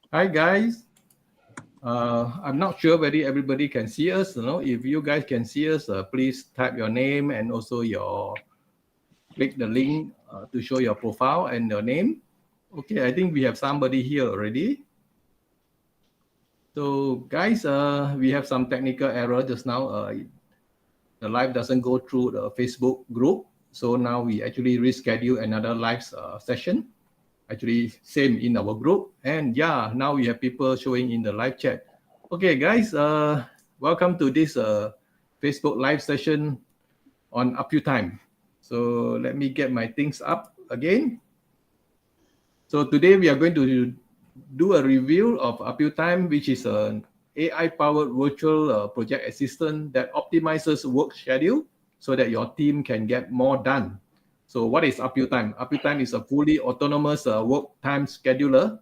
Hi guys. I'm not sure whether everybody can see us. If you guys can see us, please type your name and also click the link to show your profile and your name. Okay, I think we have somebody here already. So guys, we have some technical error just now. The live doesn't go through the Facebook group. So now we actually reschedule another live session. Actually, same in our group. And yeah, now we have people showing in the live chat. Okay, guys, welcome to this Facebook live session on APUTime. So let me get my things up again. So today we are going to do a review of APUTime, which is an AI-powered virtual project assistant that optimizes work schedule so that your team can get more done. So what is APUTime? APUTime is a fully autonomous work time scheduler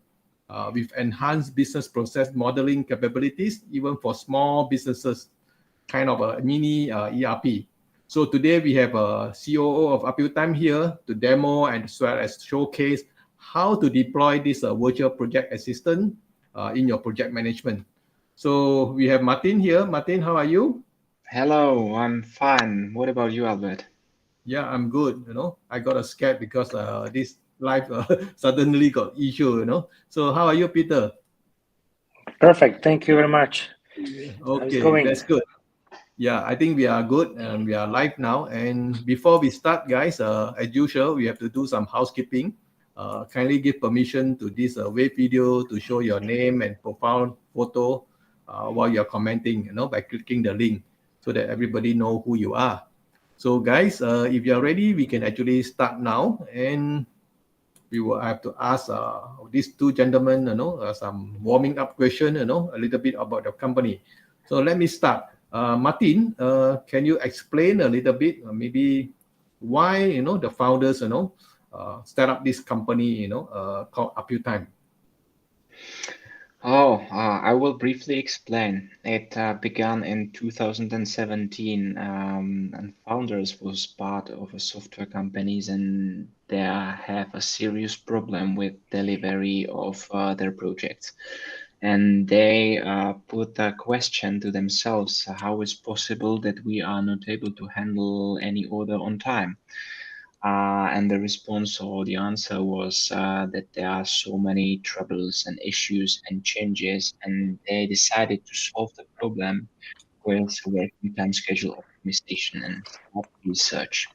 with enhanced business process modeling capabilities, even for small businesses, kind of a mini ERP. So today we have a COO of APUTime here to demo and as well as showcase how to deploy this virtual project assistant in your project management. So we have Martin here. Martin, how are you? Hello, I'm fine. What about you, Albert? Yeah, I'm good. I got a scared because this live suddenly got issue. So how are you, Peter? Perfect. Thank you very much. How's it Okay, going? that's good. Yeah, I think we are good and we are live now. And before we start, guys, as usual, we have to do some housekeeping. Kindly give permission to this web video to show your name and profile photo while you're commenting, by clicking the link so that everybody know who you are. So, guys, if you're ready, we can actually start now. And we will have to ask these two gentlemen, some warming up question, a little bit about the company. So let me start. Martin, can you explain a little bit, maybe why, the founders, start up this company, called APUTime? I will briefly explain. It began in 2017, and founders was part of a software companies, and they have a serious problem with delivery of their projects. And they put a question to themselves: how is possible that we are not able to handle any order on time? And the response or the answer was that there are so many troubles and issues and changes, and they decided to solve the problem with working time schedule optimization and start research.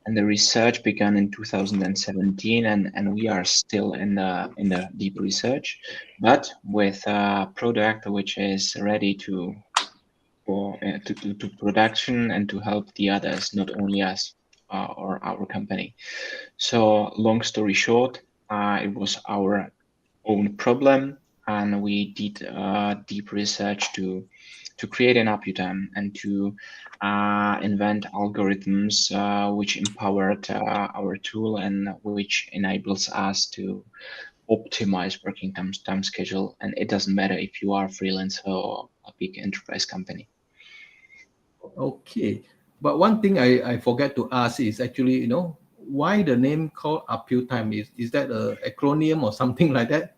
And the research began in 2017, and we are still in the deep research, but with a product which is ready to production and to help the others, not only us or our company. So, long story short, it was our own problem, and we did deep research to create an APUTime and to invent algorithms which empowered our tool and which enables us to optimize working time schedule. And it doesn't matter if you are a freelancer or a big enterprise company. Okay. But one thing I forget to ask is actually, why the name called APUTime? Is that an acronym or something like that?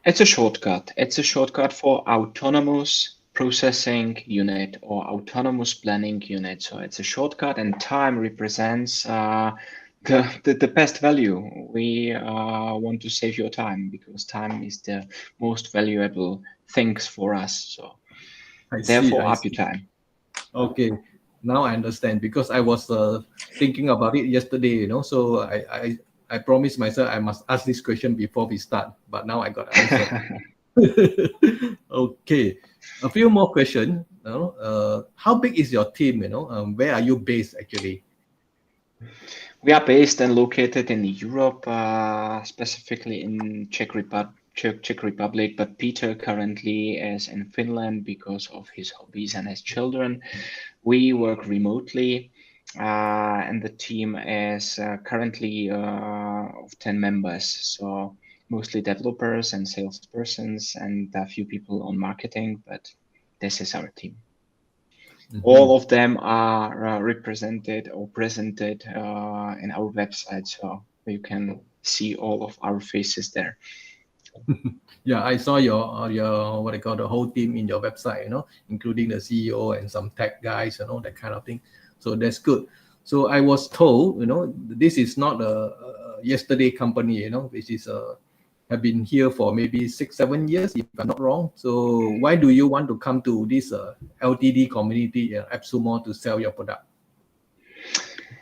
It's a shortcut. It's a shortcut for autonomous processing unit or autonomous planning unit. So it's a shortcut, and time represents the best value. We want to save your time because time is the most valuable things for us. So I see, therefore, I up your see. time. Okay, now I understand because I was thinking about it yesterday, So I promised myself I must ask this question before we start, but now I got the answer. Okay, a few more questions. How big is your team? Where are you based actually? We are based and located in Europe, specifically in Czech Republic, but Peter currently is in Finland because of his hobbies and his children. We work remotely, and the team is currently of 10 members, so mostly developers and salespersons and a few people on marketing, but this is our team. Mhm. All of them are represented or presented in our website, so you can see all of our faces there. Yeah, I saw your what I call the whole team in your website, including the CEO and some tech guys, that kind of thing. So that's good. So I was told, this is not a yesterday company, which is have been here for maybe 6-7 years, if I'm not wrong. So why do you want to come to this LTD community, AppSumo, to sell your product?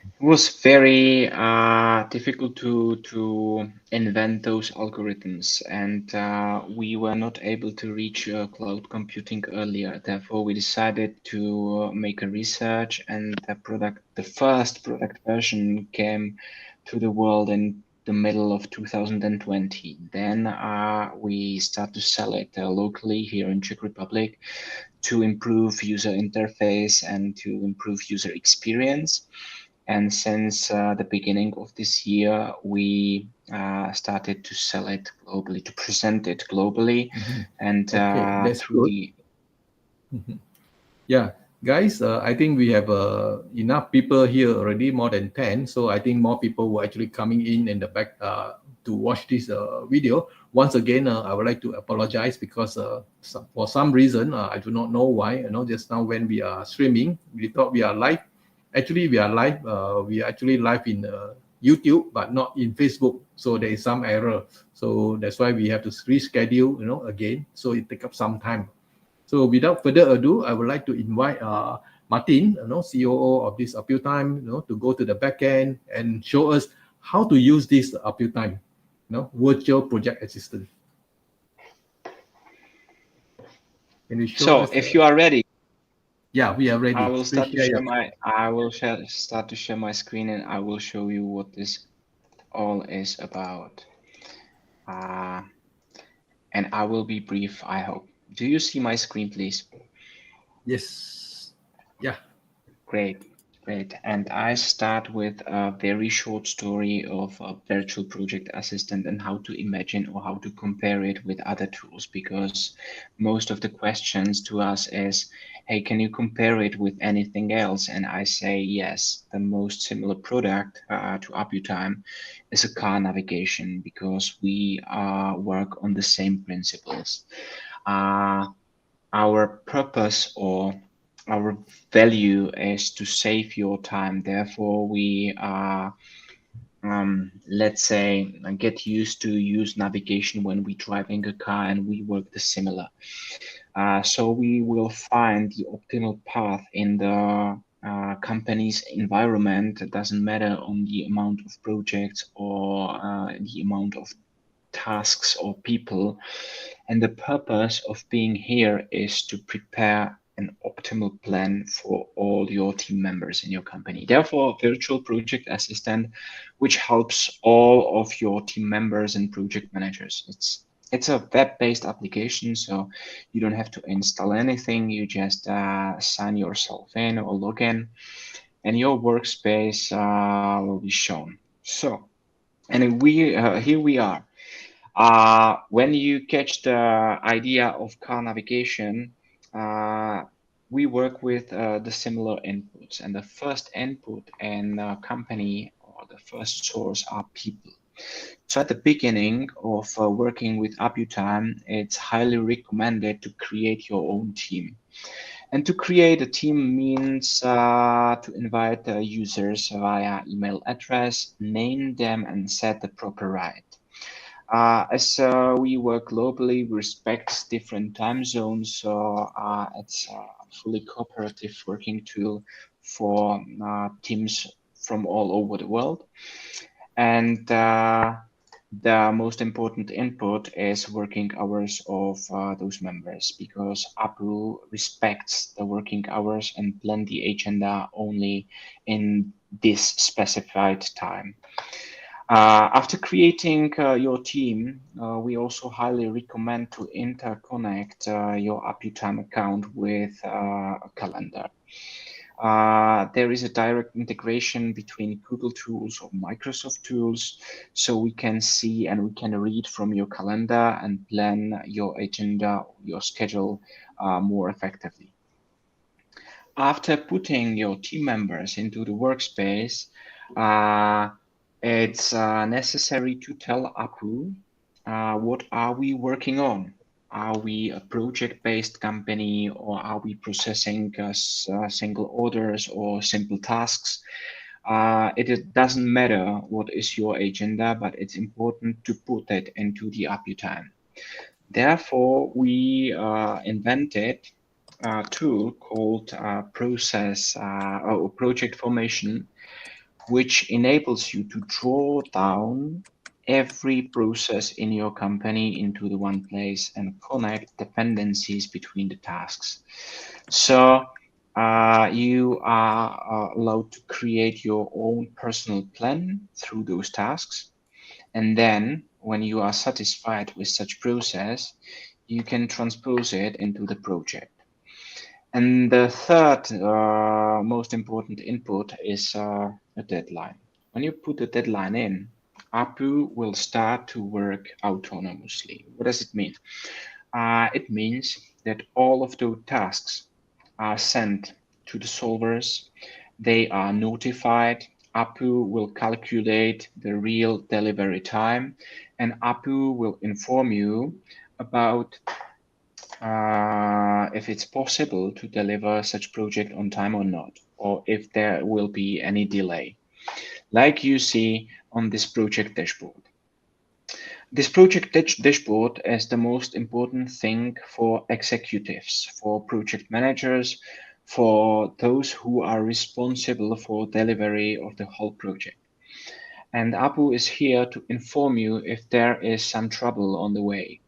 It was very difficult to invent those algorithms, and we were not able to reach cloud computing earlier. Therefore, we decided to make a research, and the first product version came to the world in the middle of 2020. Then we start to sell it locally here in Czech Republic to improve user interface and to improve user experience. And since the beginning of this year, we started to sell it globally, to present it globally, and That's through good. Yeah, guys, I think we have enough people here already, more than 10. So I think more people were actually coming in the back to watch this video. Once again, I would like to apologize because for some reason, I do not know why, just now when we are streaming, we thought we are live. Actually, we are live. We are actually live in YouTube, but not in Facebook. So there is some error. So that's why we have to reschedule, again. So it takes up some time. So without further ado, I would like to invite Martin, COO of this APUTime, to go to the back end and show us how to use this APUTime, virtual project assistant. Can you show us? So if you are ready, yeah, we are ready. I will start to share my screen, and I will show you what this all is about. And I will be brief, I hope. Do you see my screen, please? Yes. Yeah. Great. And I start with a very short story of a virtual project assistant and how to imagine or how to compare it with other tools, because most of the questions to us is, hey, can you compare it with anything else? And I say, yes, the most similar product to APUTime is a car navigation, because we work on the same principles. Our purpose or our value is to save your time. Therefore, we let's say, get used to use navigation when we driving a car, and we work the similar. So we will find the optimal path in the company's environment. It doesn't matter on the amount of projects or the amount of tasks or people. And the purpose of being here is to prepare an optimal plan for all your team members in your company. Therefore, virtual project assistant, which helps all of your team members and project managers. It's a web-based application, so you don't have to install anything. You just sign yourself in or log in, and your workspace will be shown. So, and here we are. When you catch the idea of car navigation, we work with the similar inputs, and the first input in a company, or the first source, are people. So at the beginning of working with APUTime, it's highly recommended to create your own team. And to create a team means to invite users via email address, name them, and set the proper right. As we work globally, we respect different time zones, so it's a fully cooperative working tool for teams from all over the world. And the most important input is working hours of those members, because APU respects the working hours and plan the agenda only in this specified time. After creating your team, we also highly recommend to interconnect your APUTime account with a calendar. There is a direct integration between Google tools or Microsoft tools, so we can see and we can read from your calendar and plan your agenda, your schedule more effectively. After putting your team members into the workspace, it's necessary to tell APU what are we working on? Are we a project-based company, or are we processing single orders or simple tasks? It doesn't matter what is your agenda, but it's important to put that into the APUTime. Therefore, we invented a tool called process or project formation, which enables you to draw down every process in your company into the one place and connect dependencies between the tasks. So you are allowed to create your own personal plan through those tasks. And then when you are satisfied with such process, you can transpose it into the project. And the third most important input is a deadline. When you put a deadline in, APU will start to work autonomously. What does it mean? It means that all of those tasks are sent to the solvers. They are notified. APU will calculate the real delivery time, and APU will inform you about if it's possible to deliver such project on time or not, or if there will be any delay, like you see on this project dashboard. This project dashboard is the most important thing for executives, for project managers, for those who are responsible for delivery of the whole project. And APU is here to inform you if there is some trouble on the way.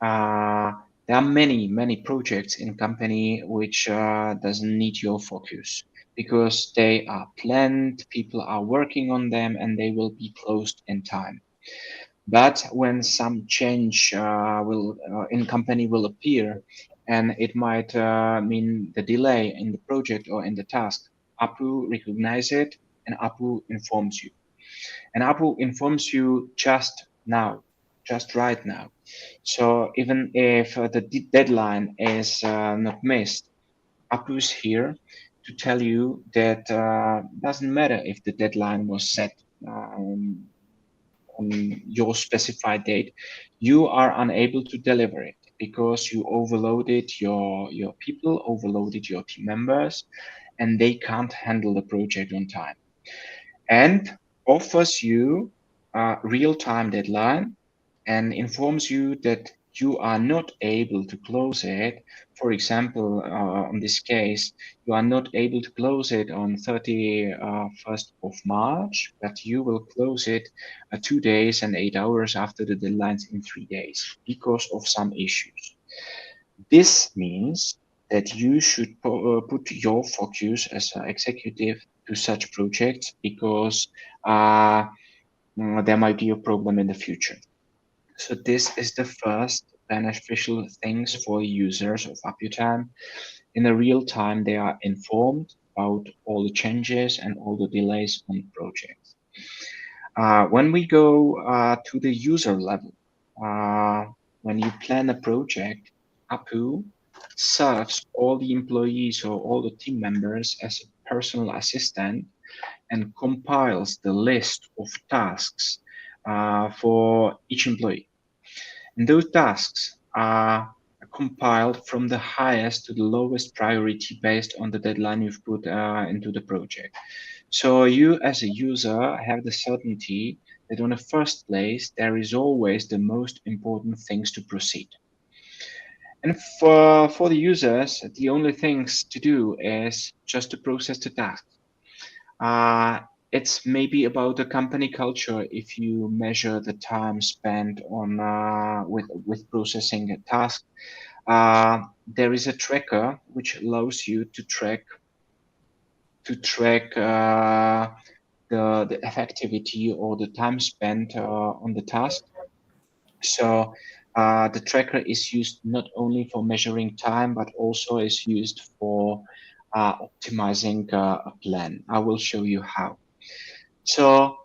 There are many projects in company which doesn't need your focus because they are planned, people are working on them, and they will be closed in time. But when some change will in company will appear, and it might mean the delay in the project or in the task, APU recognize it and APU informs you. And APU informs you just now, just right now. So even if the deadline is not missed, APU is here to tell you that doesn't matter if the deadline was set on your specified date, you are unable to deliver it because you overloaded your people, overloaded your team members, and they can't handle the project on time. And offers you a real-time deadline and informs you that you are not able to close it. For example, in this case, you are not able to close it on 31st of March, but you will close it 2 days and 8 hours after the deadlines in 3 days because of some issues. This means that you should put your focus as an executive to such projects because there might be a problem in the future. So this is the first beneficial things for users of APUTime. In a real time, they are informed about all the changes and all the delays on projects. When we go to the user level, when you plan a project, APU serves all the employees or all the team members as a personal assistant and compiles the list of tasks for each employee. And those tasks are compiled from the highest to the lowest priority based on the deadline you've put into the project. So you as a user have the certainty that on the first place, there is always the most important things to proceed. And for the users, the only things to do is just to process the task. It's maybe about the company culture if you measure the time spent on with processing a task. There is a tracker which allows you to track the effectivity or the time spent on the task. So the tracker is used not only for measuring time, but also is used for optimizing a plan. I will show you how. So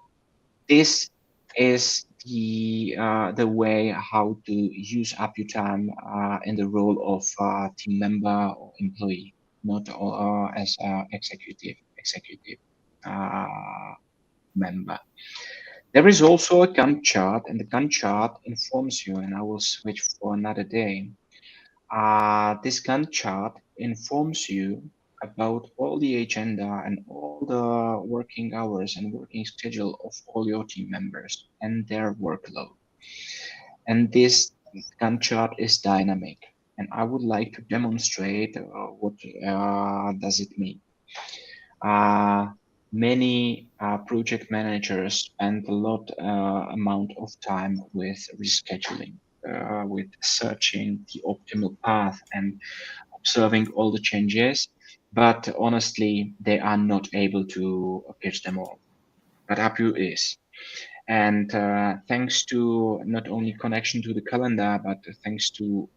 this is the way how to use APUTime in the role of team member or employee, not as executive member. There is also a Gantt chart, and the Gantt chart informs you, and I will switch for another day. This Gantt chart informs you about all the agenda and all the working hours and working schedule of all your team members and their workload. And this Gantt chart is dynamic. And I would like to demonstrate what does it mean. Many project managers spend a lot amount of time with rescheduling, with searching the optimal path and observing all the changes, but honestly, they are not able to pitch them all. But APU is. And thanks to not only connection to the calendar, but thanks to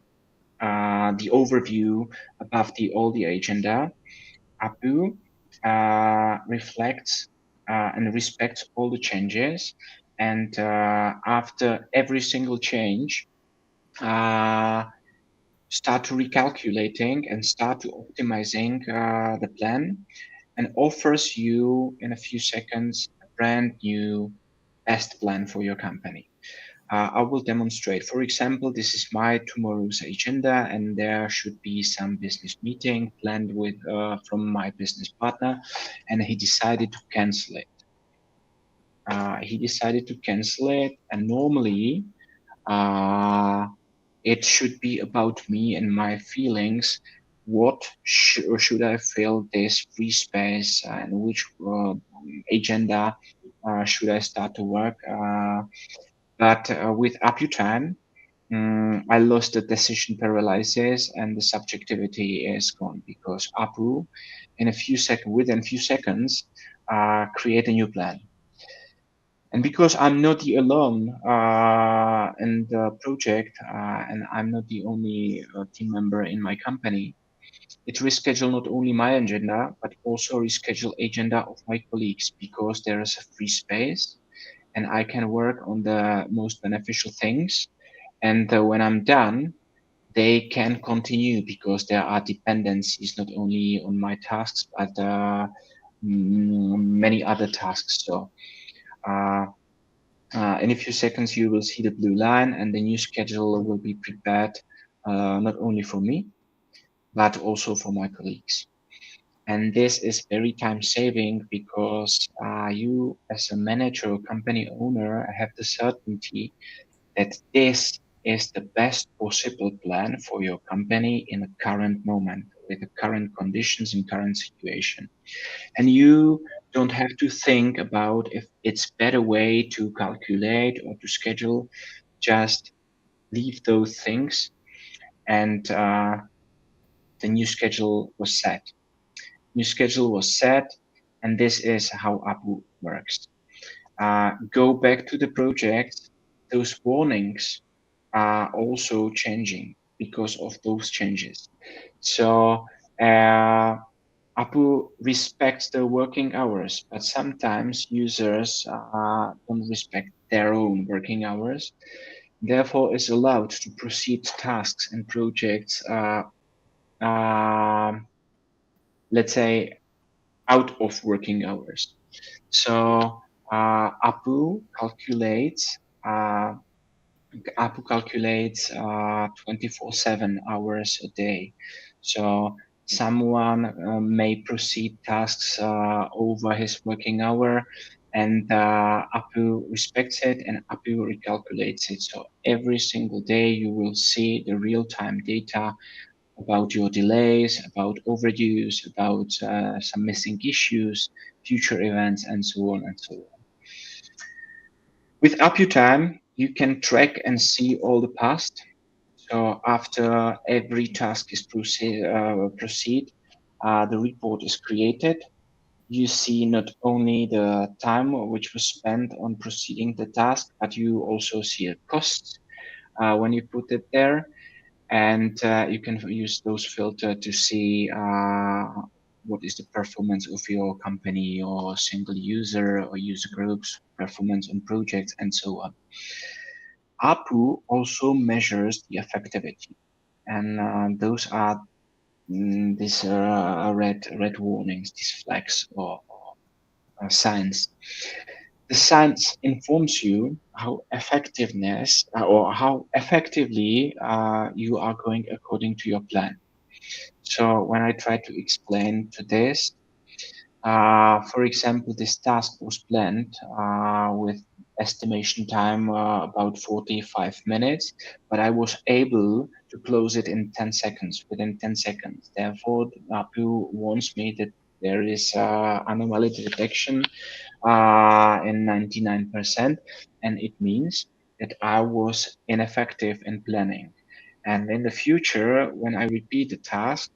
the overview above all the agenda, APU reflects and respects all the changes. And after every single change, start to recalculating and start to optimizing the plan, and offers you in a few seconds a brand new best plan for your company. I will demonstrate. For example, this is my tomorrow's agenda, and there should be some business meeting planned with from my business partner, and he decided to cancel it. And normally it should be about me and my feelings. What should I fill this free space, and which agenda should I start to work? But with APUTime, I lost the decision paralysis, and the subjectivity is gone, because APU, within a few seconds, create a new plan. And because I'm not the alone in the project, and I'm not the only team member in my company, it reschedule not only my agenda, but also reschedule agenda of my colleagues, because there is a free space and I can work on the most beneficial things. And when I'm done, they can continue, because there are dependencies not only on my tasks, but many other tasks. So in a few seconds, you will see the blue line, and the new schedule will be prepared not only for me, but also for my colleagues. And this is very time saving, because you as a manager or company owner have the certainty that this is the best possible plan for your company in the current moment, with the current conditions and current situation. And you don't have to think about if it's better way to calculate or to schedule. Just leave those things, and the new schedule was set. New schedule was set, and this is how APU works. Go back to the project. Those warnings are also changing because of those changes. So APU respects the working hours, but sometimes users don't respect their own working hours. Therefore, is allowed to proceed tasks and projects, let's say, out of working hours. So APU calculates 24/7 hours a day. So someone may proceed tasks over his working hour, and APU respects it, and APU recalculates it. So every single day you will see the real-time data about your delays, about overdues, about some missing issues, future events, and so on and so on. With APUTime, you can track and see all the past. So after every task is proceed, the report is created. You see not only the time which was spent on proceeding the task, but you also see the costs when you put it there. And you can use those filters to see what is the performance of your company or single user or user groups, performance on projects, and so on. APU also measures the effectivity, and those are these red warnings, these flags or signs. The science informs you how effectiveness or how effectively you are going according to your plan. So when I try to explain to this, for example, this task was planned with estimation time about 45 minutes, but I was able to close it in 10 seconds, within 10 seconds. Therefore, APU warns me that there is anomaly detection in 99%, and it means that I was ineffective in planning. And in the future, when I repeat the task,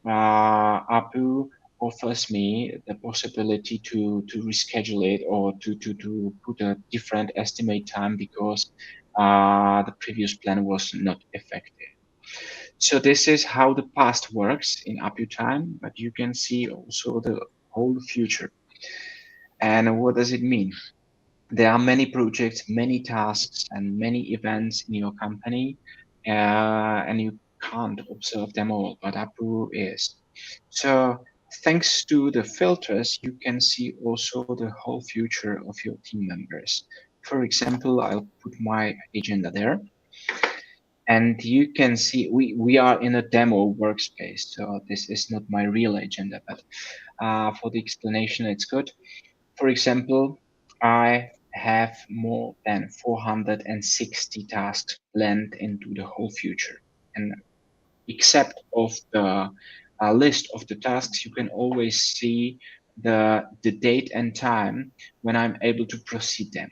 APU offers me the possibility to reschedule it or to put a different estimate time because the previous plan was not effective. So this is how the past works in APUTime, but you can see also the whole future. And what does it mean? There are many projects, many tasks, and many events in your company, and you can't observe them all, but APU is. So thanks to the filters, you can see also the whole future of your team members. For example, I'll put my agenda there. And you can see we are in a demo workspace, so this is not my real agenda, but for the explanation, it's good. For example, I have more than 460 tasks planned into the whole future. And except of the list of the tasks, you can always see the date and time when I'm able to proceed them.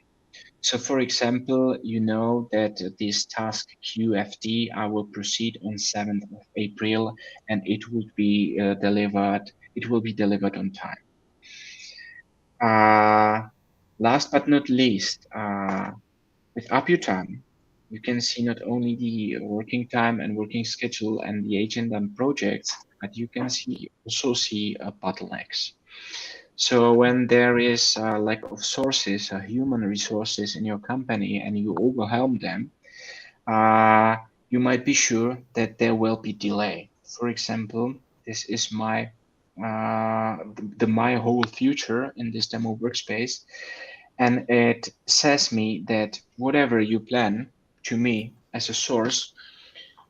So for example, you know that this task QFD, I will proceed on 7th of April and it will be delivered on time. Last but not least, with APUTime, you can see not only the working time and working schedule and the agenda and projects, but you can also see bottlenecks. So when there is a lack of sources, human resources in your company, and you overwhelm them, you might be sure that there will be delay. For example, this is my my whole future in this demo workspace, and it says me that whatever you plan to me as a source,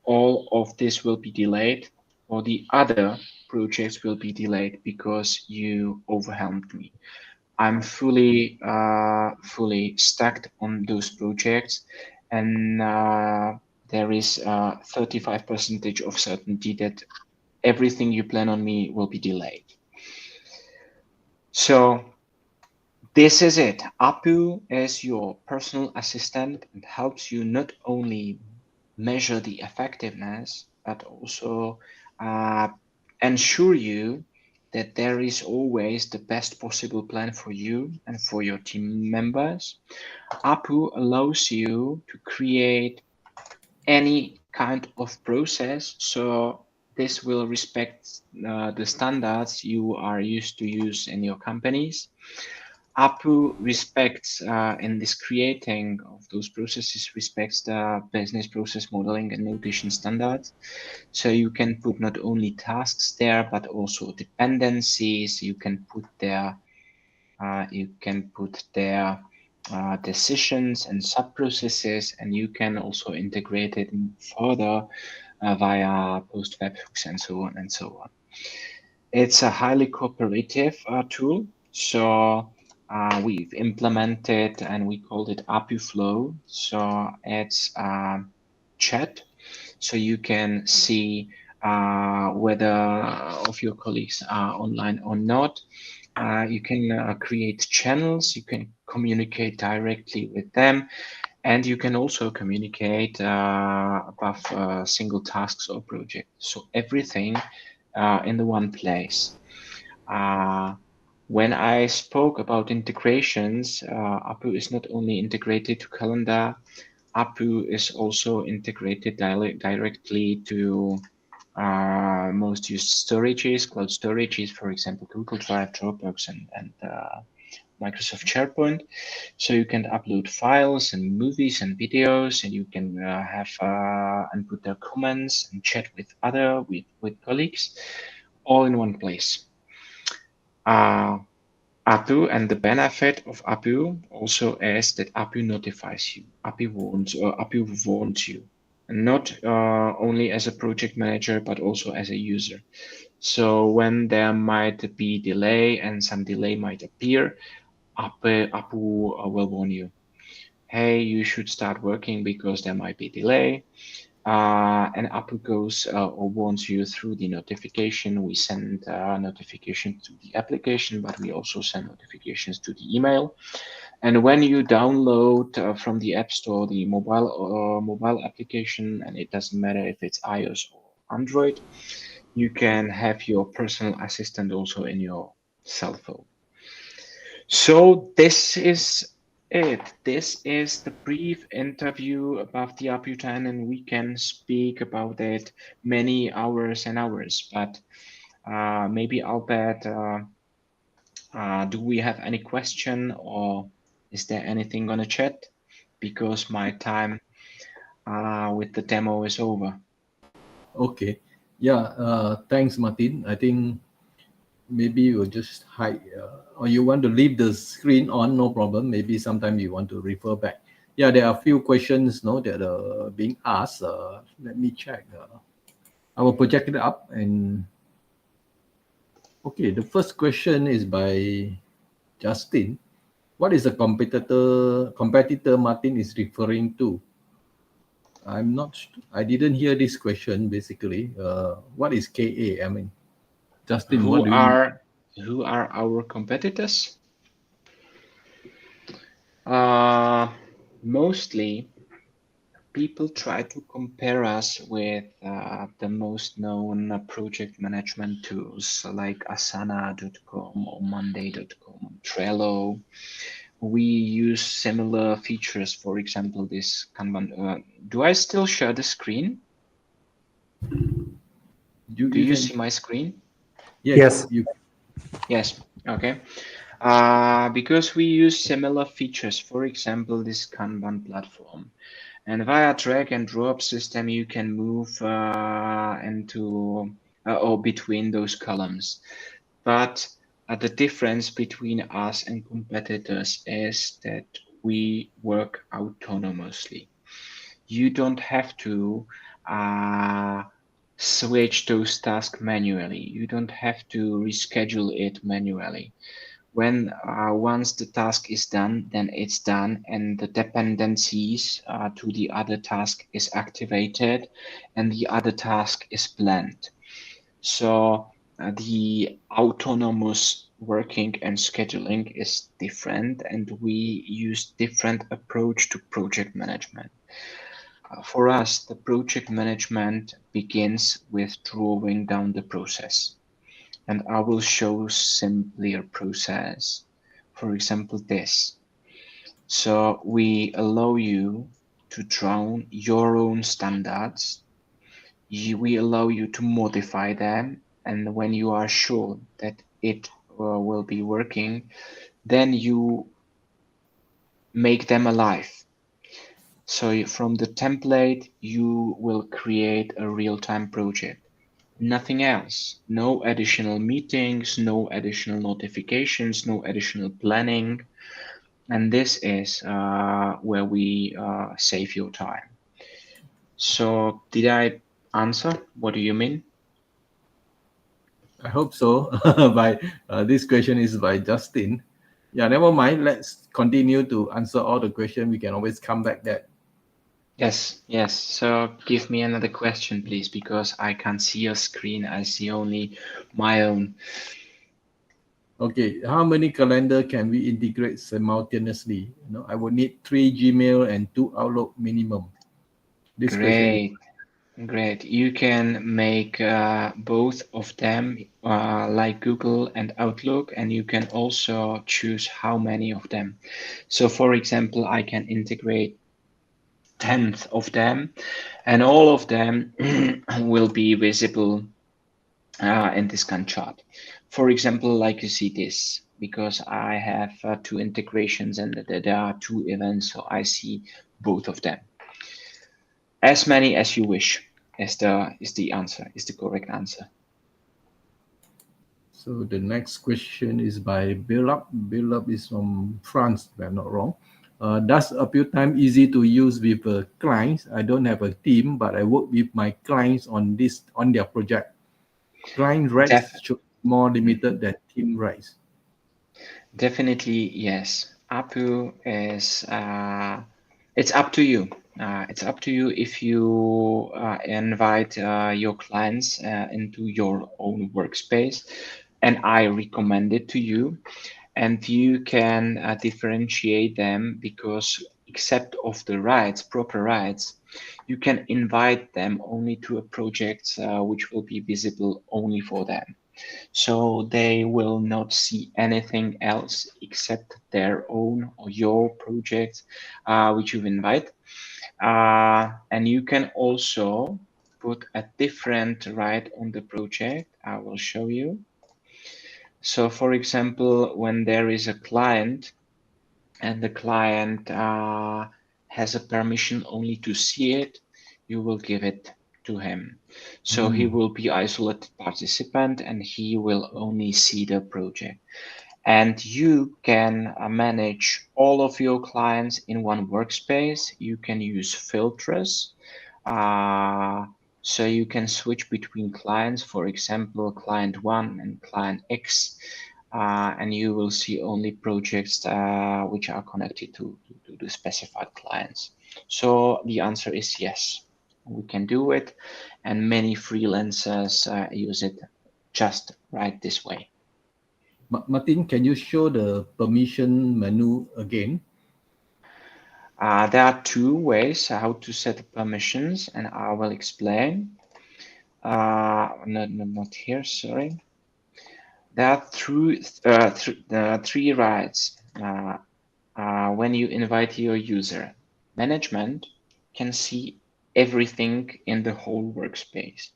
all of this will be delayed, or the other projects will be delayed because you overwhelmed me. I'm fully stacked on those projects, and there is 35% of certainty that everything you plan on me will be delayed. So this is it. APU is your personal assistant and helps you not only measure the effectiveness, but also ensure you that there is always the best possible plan for you and for your team members. APU allows you to create any kind of process. So this will respect the standards you are used to use in your companies. APU respects in this creating of those processes respects the business process modeling and notation standards. So you can put not only tasks there, but also dependencies. You can put there decisions and sub-processes, and you can also integrate it further via post webhooks and so on and so on. It's a highly cooperative tool. So we've implemented and we called it APU Flow. So it's chat. So you can see whether of your colleagues are online or not. You can create channels. You can communicate directly with them. And you can also communicate above single tasks or projects. So everything in the one place. When I spoke about integrations, APU is not only integrated to calendar, APU is also integrated directly to most used storages, cloud storages, for example, Google Drive, Dropbox, and Microsoft SharePoint. So you can upload files and movies and videos, and you can have and put their comments and chat with colleagues, all in one place. APU, and the benefit of APU also is that APU notifies you, APU warns you, and not only as a project manager, but also as a user. So when there might be delay and some delay might appear, APU will warn you. Hey, you should start working because there might be delay. And APU goes or warns you through the notification. We send notification to the application, but we also send notifications to the email. And when you download from the App Store the mobile application, and it doesn't matter if it's iOS or Android, you can have your personal assistant also in your cell phone. So this is it. This is the brief interview about the APUTime, and we can speak about it many hours and hours. But maybe Albert, do we have any question, or is there anything on the chat? Because my time with the demo is over. Okay. Yeah. Thanks, Martin. I think maybe we'll just hide, or you want to leave the screen on, no problem. Maybe sometime you want to refer back. Yeah, there are a few questions, no, that are being asked. Let me check. I will project it up. And okay, the first question is by Justin. What is the competitor Martin is referring to? I didn't hear this question basically. What is KA? I mean, Justin, what do you mean? Who are our competitors? Mostly people try to compare us with the most known project management tools like Asana.com or Monday.com, Trello. We use similar features, for example, this Kanban. Do I still share the screen? Do you see my screen? Yes. Yes. Okay. Because we use similar features, for example, this Kanban platform. And via drag and drop system, you can move into or between those columns. But the difference between us and competitors is that we work autonomously. You don't have to switch those tasks manually. You don't have to reschedule it manually. When once the task is done, then it's done, and the dependencies to the other task is activated, and the other task is planned. So the autonomous working and scheduling is different, and we use different approach to project management. For us, the project management begins with drawing down the process. And I will show simpler process. For example, this. So we allow you to draw your own standards. We allow you to modify them. And when you are sure that it will be working, then you make them alive. So from the template, you will create a real-time project. Nothing else. No additional meetings, no additional notifications, no additional planning. And this is where we save your time. So did I answer? What do you mean? I hope so. This question is by Justin. Yeah, never mind. Let's continue to answer all the questions. We can always come back there. Yes. So give me another question, please, because I can't see your screen. I see only my own. Okay, how many calendar can we integrate simultaneously? I would need 3 Gmail and 2 Outlook minimum. This question. Great. You can make both of them like Google and Outlook, and you can also choose how many of them. So for example, I can integrate 10 of them, and all of them will be visible in this Gantt chart. For example, like you see this, because I have 2 integrations and there are 2 events, so I see both of them. As many as you wish is the answer, is the correct answer. So the next question is by Billup. Billup is from France, if I'm not wrong. Does APUTime easy to use with clients? I don't have a team, but I work with my clients on their project. Client rights should be more limited than team rights. Definitely, yes. APU is, it's up to you. It's up to you if you invite your clients into your own workspace, and I recommend it to you. And you can differentiate them because except of the rights, proper rights, you can invite them only to a project which will be visible only for them. So they will not see anything else except their own or your project which you invite. And you can also put a different right on the project. I will show you. So for example, when there is a client and the client has a permission only to see it, you will give it to him. So he will be isolated participant and he will only see the project. And you can manage all of your clients in one workspace. You can use filters. So you can switch between clients, for example, client 1 and client X. And you will see only projects which are connected to the specified clients. So the answer is yes, we can do it, and many freelancers use it just right this way. Martin, can you show the permission menu again? There are two ways how to set permissions, and I will explain. Not here, sorry. There are three rights when you invite your user. Management can see everything in the whole workspace.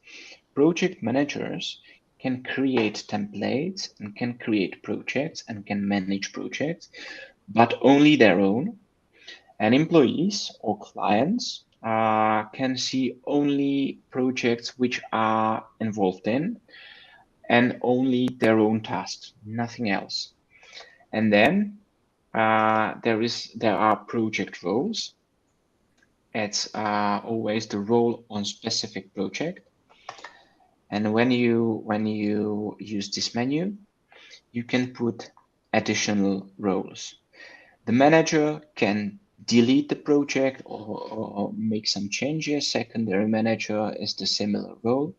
Project managers can create templates and can create projects and can manage projects, but only their own. And employees or clients can see only projects which are involved in and only their own tasks, nothing else. And then there are project roles. It's always the role on specific project. And when you use this menu, you can put additional roles. The manager can delete the project or make some changes. Secondary manager is the similar role.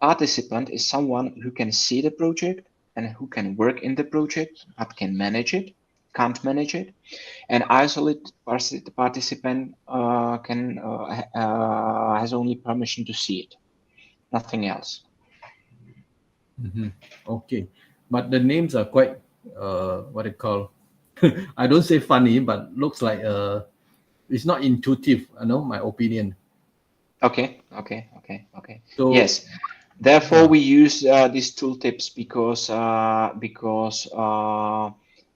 Participant is someone who can see the project and who can work in the project, but can't manage it. And isolated participant has only permission to see it, nothing else. Okay, but the names are quite what I call I don't say funny, but looks like it's not intuitive. I know my opinion. Okay. So Yes. Therefore, we use these tooltips because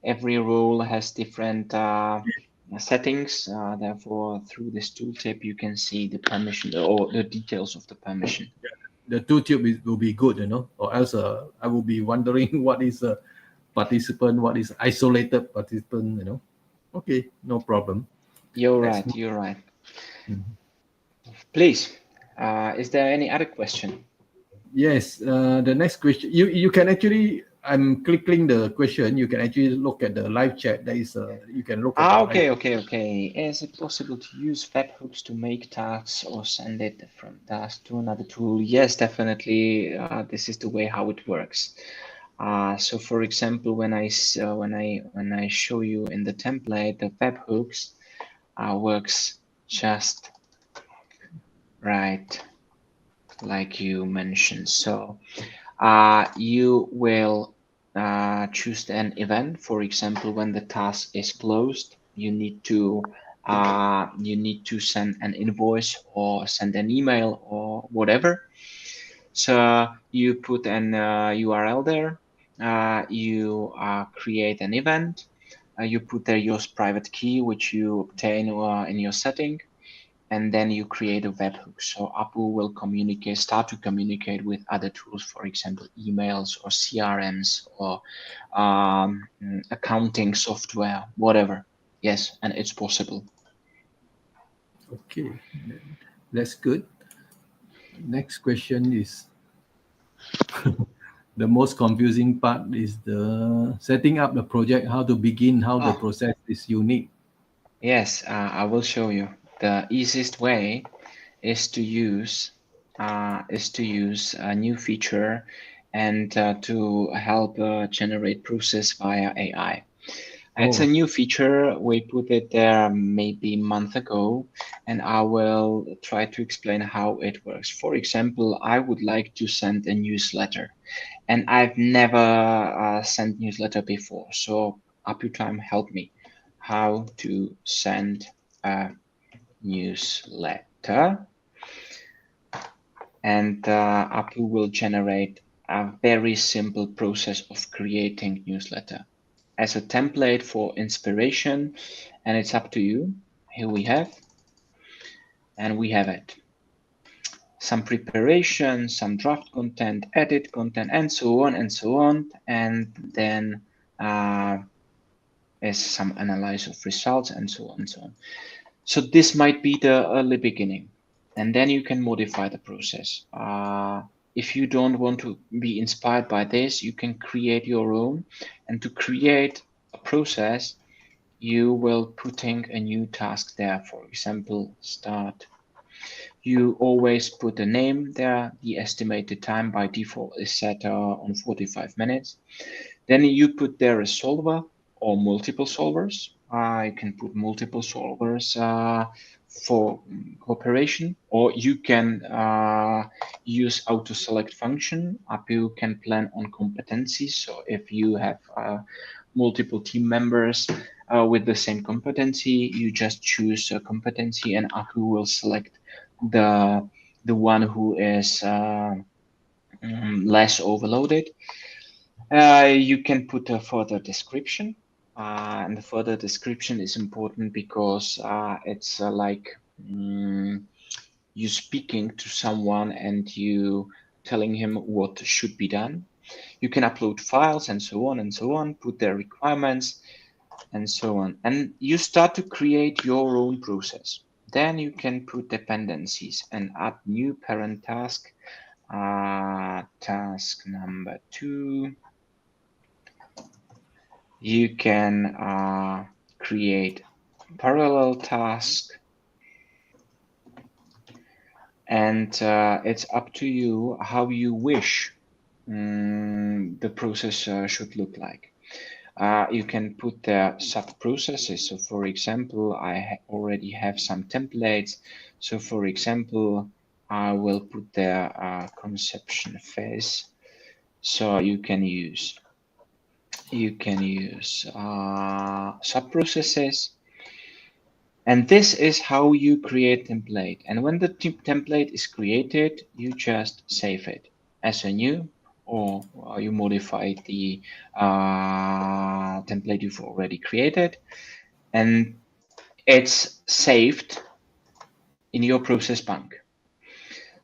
every role has different settings. Therefore, through this tooltip, you can see the permission or the details of the permission. the tooltip will be good, or else I will be wondering what is a participant, what is isolated participant, Okay, no problem. You're right. Please, is there any other question? Yes, the next question, you can actually, I'm clicking the question, you can actually look at the live chat. There is you can look at okay. Is it possible to use webhooks to make tasks or send it from task to another tool? Yes, definitely. This is the way how it works. So for example, when I show you in the template, the webhooks works just right like you mentioned. So you will choose an event. For example, when the task is closed, you need to send an invoice or send an email or whatever. So you put an URL there. You create an event. You put there your private key, which you obtain in your setting, and then you create a webhook. So APU will start to communicate with other tools, for example, emails or CRMs or accounting software, whatever. Yes, and it's possible. Okay, that's good. Next question is the most confusing part is the setting up the project, how to begin, how the process is unique. Yes, I will show you. The easiest way is to use a new feature and to help generate process via AI. It's a new feature. We put it there maybe a month ago, and I will try to explain how it works. For example, I would like to send a newsletter, and I've never sent newsletter before. So APUTime help me how to send a newsletter, and APU will generate a very simple process of creating newsletter as a template for inspiration, and it's up to you. Here we have, and we have it. Some preparation, some draft content, edit content, and so on and so on. And then is some analysis of results and so on and so on. So this might be the early beginning, and then you can modify the process. If you don't want to be inspired by this, you can create your own. And to create a process, you will putting a new task there. For example, start. You always put a name there. The estimated time by default is set on 45 minutes. Then you put there a solver or multiple solvers. You can put multiple solvers for cooperation, or you can use auto select function. APU can plan on competencies. So if you have multiple team members with the same competency, you just choose a competency, and APU will select the one who is less overloaded. You can put a further description, and the further description is important because it's like you speaking to someone and you telling him what should be done. You can upload files and so on and so on, put their requirements and so on. And you start to create your own process. Then you can put dependencies and add new parent task, task number 2. You can create parallel task, and it's up to you how you wish the process should look like. You can put the sub processes. So for example, I already have some templates. So for example, I will put the conception phase. So you can use sub processes, and this is how you create template. And when the template is created, you just save it as a new, or you modify the template you've already created, and it's saved in your process bank.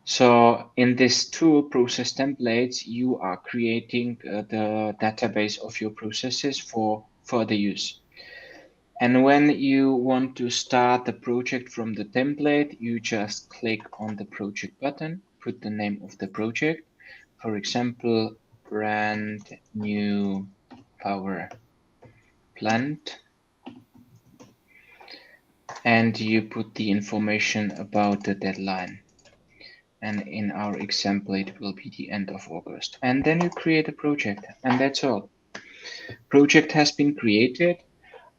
So in this tool, process templates, you are creating the database of your processes for further use. And when you want to start the project from the template, you just click on the project button, put the name of the project, for example, brand new power plant, and you put the information about the deadline. And in our example, it will be the end of August. And then you create a project, and that's all. Project has been created.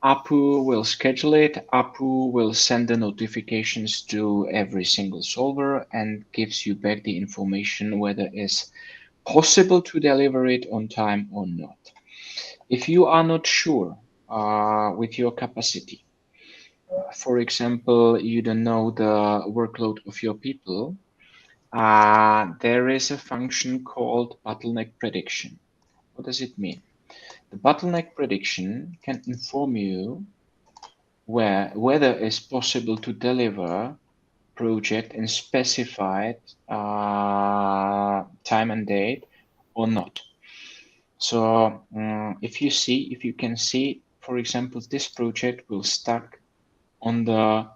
APU will schedule it. APU will send the notifications to every single solver and gives you back the information whether it's possible to deliver it on time or not. If you are not sure with your capacity, for example, you don't know the workload of your people, there is a function called bottleneck prediction. What does it mean? The bottleneck prediction can inform you whether it's possible to deliver project in specified time and date or not. So if you can see, for example, this project will stuck on the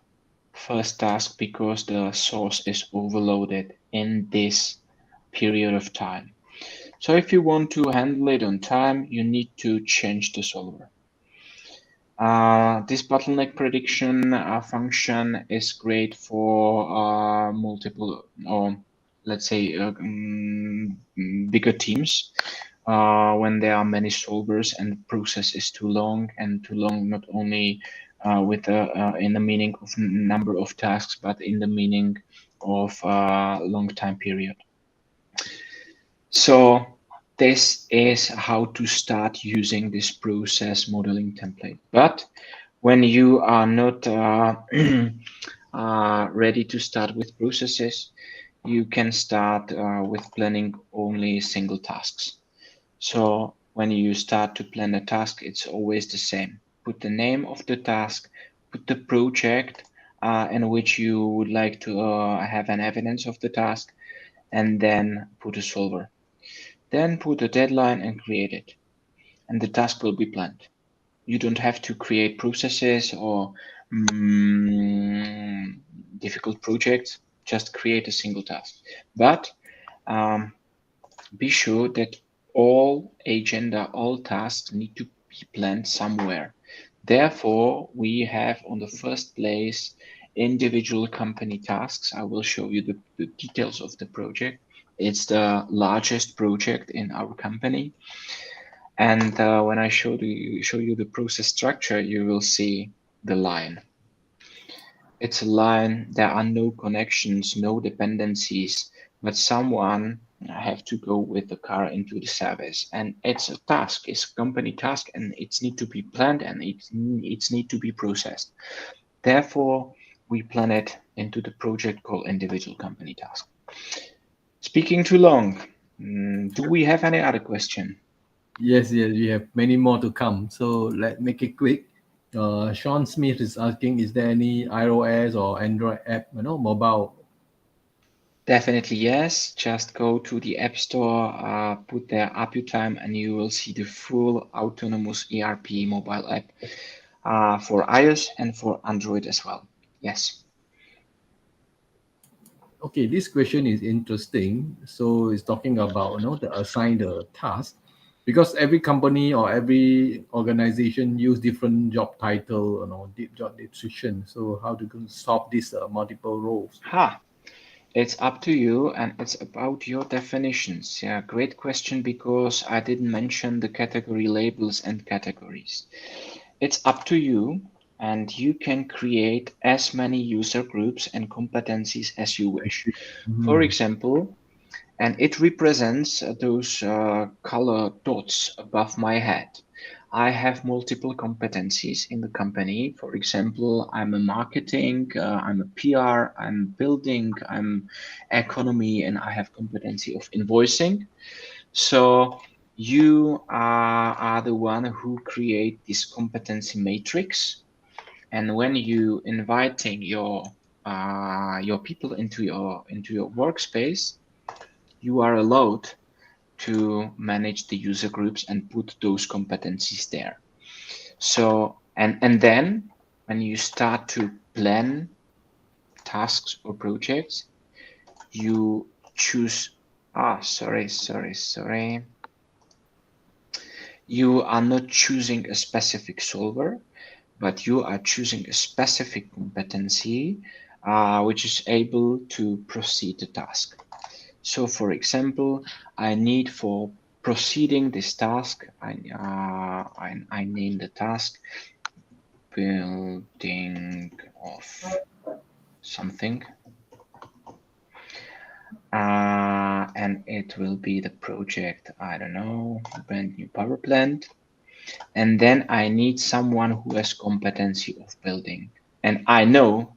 first task because the source is overloaded in this period of time. So if you want to handle it on time, you need to change the solver. This bottleneck prediction function is great for multiple, or let's say bigger teams, when there are many solvers and the process is too long, not only in the meaning of number of tasks, but in the meaning of long time period. So this is how to start using this process modeling template. But when you are not ready to start with processes, you can start with planning only single tasks. So when you start to plan a task, it's always the same. Put the name of the task, put the project in which you would like to have an evidence of the task, and then put a solver. Then put a deadline and create it. And the task will be planned. You don't have to create processes or difficult projects. Just create a single task. But be sure that all agenda, all tasks need to be planned somewhere. Therefore, we have on the first place individual company tasks. I will show you the details of the project. It's the largest project in our company. And when I show you the process structure, you will see the line. It's a line, there are no connections, no dependencies, but someone have to go with the car into the service. And it's a task, it's a company task, and it's need to be planned and it's need to be processed. Therefore, we plan it into the project called individual company task. Speaking too long, do we have any other question? Yes, we have many more to come. So let's make it quick. Sean Smith is asking, is there any iOS or Android app, mobile? Definitely yes. Just go to the App Store, put there APUTime, and you will see the full autonomous ERP mobile app for iOS and for Android as well. Yes. Okay, this question is interesting. So it's talking about the assign the task, because every company or every organization use different job title, job description. So how to solve these multiple roles? It's up to you, and it's about your definitions. Yeah, great question, because I didn't mention the category labels and categories. It's up to you, and you can create as many user groups and competencies as you wish. For example, and it represents those color dots above my head. I have multiple competencies in the company. For example, I'm a marketing, I'm a PR, I'm building, I'm economy, and I have competency of invoicing. So you are the one who create this competency matrix. And when you inviting your people into your workspace, you are allowed to manage the user groups and put those competencies there. So, and then when you start to plan tasks or projects, you choose, sorry. You are not choosing a specific solver, but you are choosing a specific competency, which is able to proceed the task. So for example, I need for proceeding this task, I name the task building of something, and it will be the project, I don't know, brand new power plant. And then I need someone who has competency of building. And I know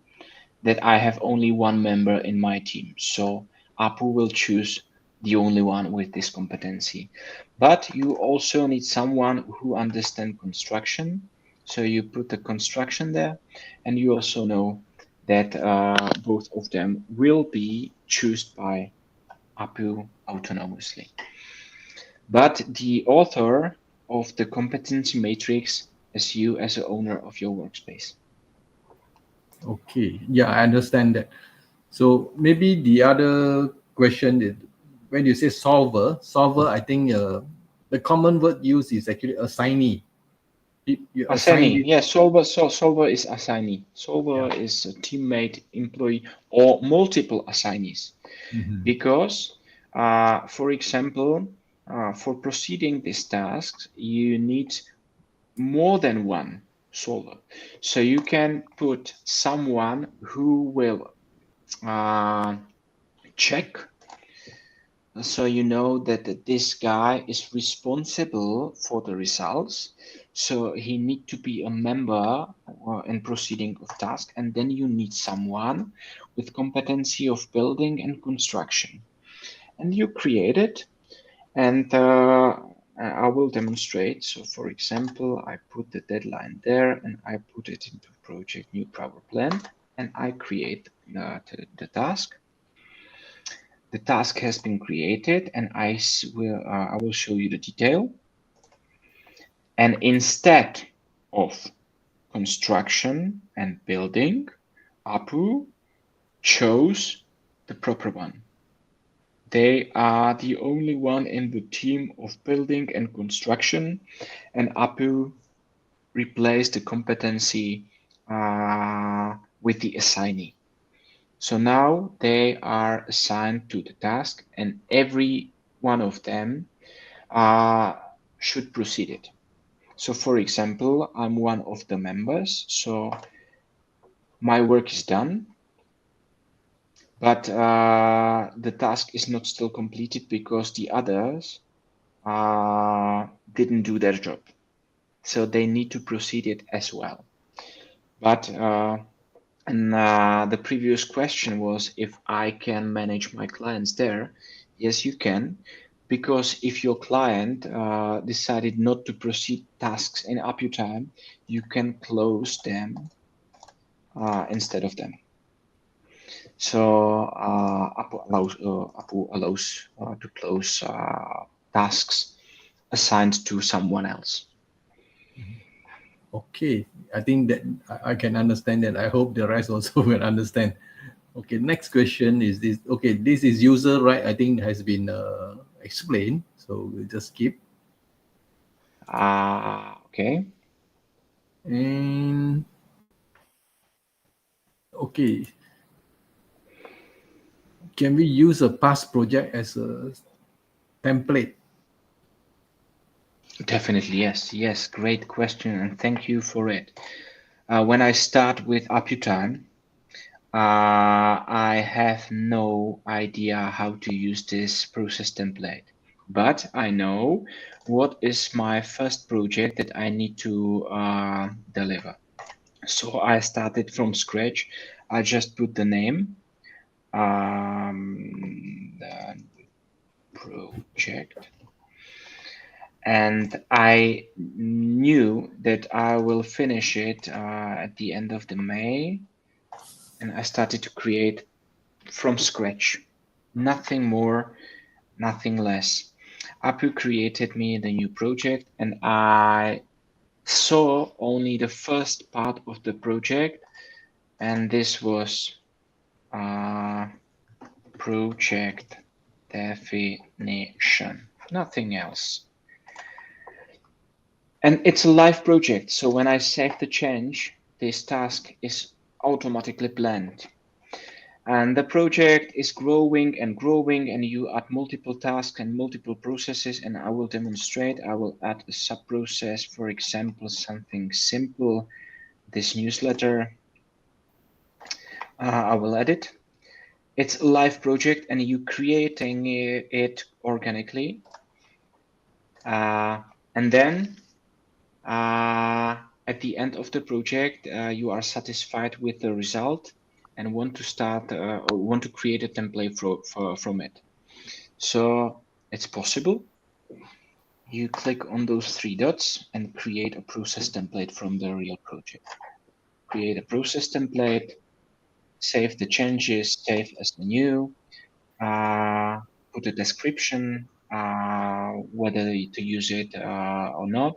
that I have only one member in my team. So APU will choose the only one with this competency. But you also need someone who understands construction. So you put the construction there, and you also know that both of them will be chosen by APU autonomously. But the author of the competency matrix is you as the owner of your workspace. Okay, yeah, I understand that. So maybe the other question is, when you say solver, I think the common word used is actually assignee. You assign Assignee, it. yeah, solver is assignee. Solver Yeah. is a teammate, employee, or multiple assignees. Mhm. Because, for example, for proceeding these tasks, you need more than one solver. So you can put someone who will check, so you know that this guy is responsible for the results. So he need to be a member in proceeding of task, and then you need someone with competency of building and construction, and you create it. And I will demonstrate. So for example, I put the deadline there and I put it into project new power plan, and I create the task. The task has been created, and I will show you the detail. And instead of construction and building, APU chose the proper one. They are the only one in the team of building and construction, and APU replaced the competency with the assignee. So now they are assigned to the task, and every one of them should proceed it. So for example, I'm one of the members, so my work is done, but the task is not still completed because the others didn't do their job. So they need to proceed it as well. But the previous question was if I can manage my clients there. Yes, you can, because if your client decided not to proceed tasks in APUTime, you can close them instead of them. So APU allows to close tasks assigned to someone else. Okay, I think that I can understand that. I hope the rest also will understand. Okay, next question is this. Okay, this is user right. I think has been explained, so we'll just skip. Okay. And okay, can we use a past project as a template? Definitely, yes. Yes, great question, and thank you for it. When I start with APUTime, I have no idea how to use this process template, but I know what is my first project that I need to deliver. So I started from scratch. I just put the name, the project, and I knew that I will finish it at the end of the May, and I started to create from scratch, nothing more, nothing less. APU created me the new project, and I saw only the first part of the project, and this was project definition, nothing else. And it's a live project, so when I save the change, this task is automatically planned. And the project is growing and growing, and you add multiple tasks and multiple processes, and I will demonstrate. I will add a sub-process, for example, something simple, this newsletter. I will add it. It's a live project, and you creating it organically. And then at the end of the project, you are satisfied with the result and want to start or want to create a template from it. So it's possible. You click on those three dots and create a process template from the real project. Create a process template, save the changes, save as the new, put a description, whether to use it or not,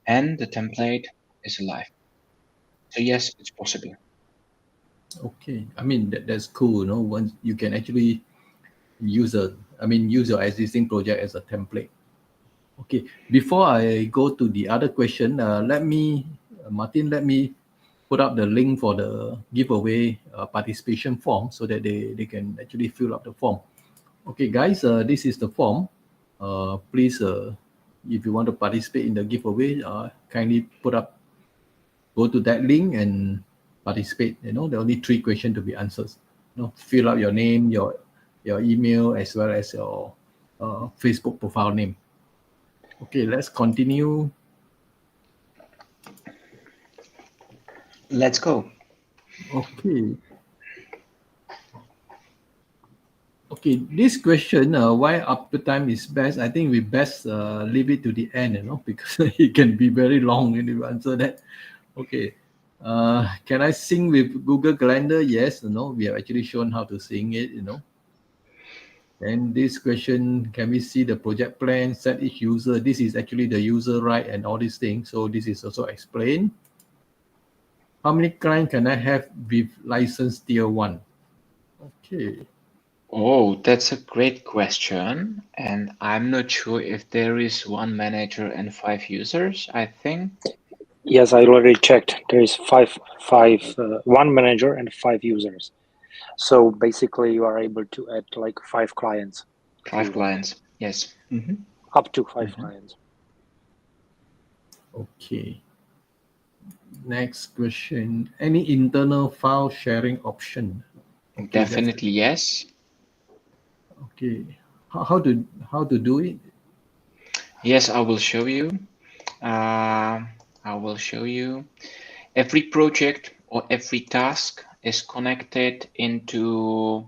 and the template is alive. So yes, it's possible. Okay, I mean that's cool. Once you can actually use your existing project as a template. Okay, before I go to the other question, Martin, let me put up the link for the giveaway participation form so that they can actually fill up the form. Okay, guys, this is the form. Please, if you want to participate in the giveaway, kindly go to that link and participate. There are only 3 questions to be answered. Fill out your name, your email, as well as your Facebook profile name. Okay, let's continue. Let's go. Okay. Okay, this question, why APUTime is best, I think we best leave it to the end, because it can be very long when you answer that. Okay, can I sync with Google Calendar? Yes, we have actually shown how to sync it, And this question, can we see the project plan, set each user? This is actually the user right and all these things. So this is also explained. How many clients can I have with license tier 1? Okay. Oh, that's a great question. And I'm not sure if there is 1 manager and 5 users, I think. Yes, I already checked. There is 1 manager and 5 users. So basically, you are able to add like 5 clients. 5 clients, yes. Up to 5 clients. Okay. Next question. Any internal file sharing option? Okay, Definitely yes. Okay. How to do it? Yes, I will show you. I will show you. Every project or every task is connected into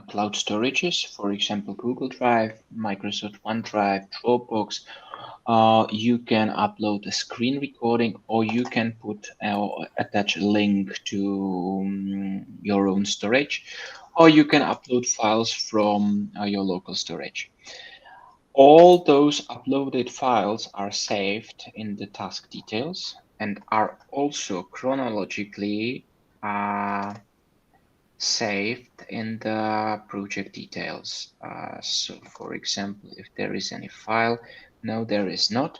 cloud storages, for example, Google Drive, Microsoft OneDrive, Dropbox. You can upload a screen recording, or you can put attach a link to your own storage, or you can upload files from your local storage. All those uploaded files are saved in the task details and are also chronologically saved in the project details. So for example, if there is any file, no, there is not.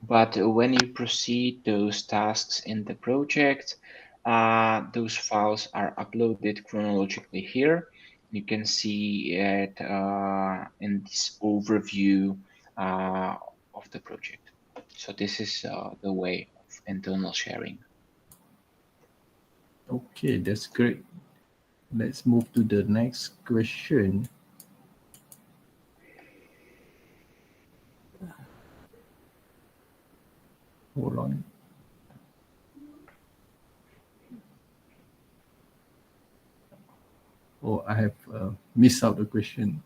But when you proceed those tasks in the project, those files are uploaded chronologically here. You can see it in this overview of the project. So this is the way of internal sharing. Okay, that's great. Let's move to the next question. Hold on. Oh, I have missed out the question.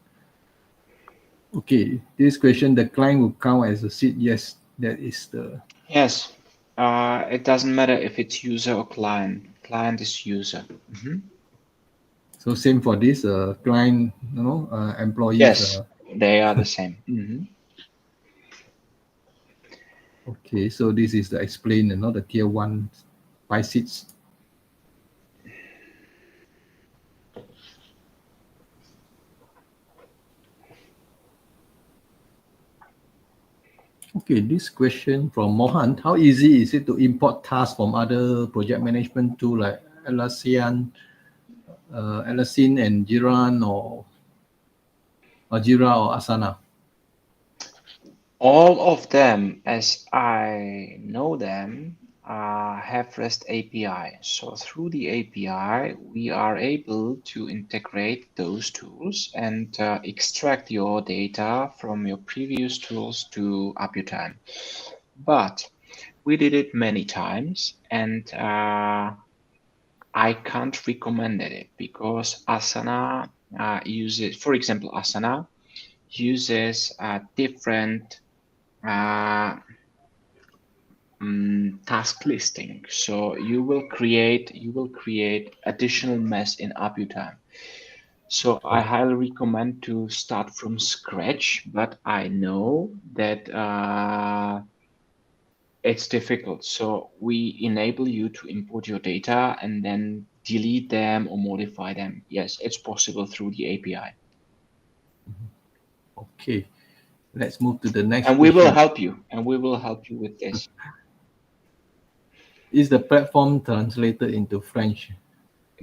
Okay, this question, the client will count as a seat. Yes, that is the... Yes, it doesn't matter if it's user or client. Client is user. So same for this client, employees. Yes, they are the same. Okay, so this is the explain, the tier 1 by seats. Okay, this question from Mohan. How easy is it to import tasks from other project management tool like Assitsant and Jira or Asana? All of them, as I know them, have REST API. So through the API, we are able to integrate those tools and extract your data from your previous tools to APUTime. But we did it many times, and I can't recommend it because Asana uses, for example, Asana uses different task listing. So you will create additional mess in APUTime. So I highly recommend to start from scratch, but I know that it's difficult. So we enable you to import your data and then delete them or modify them. Yes, it's possible through the API. Okay, let's move to the next And we will question. help you. And we will help you with this. Is the platform translated into French?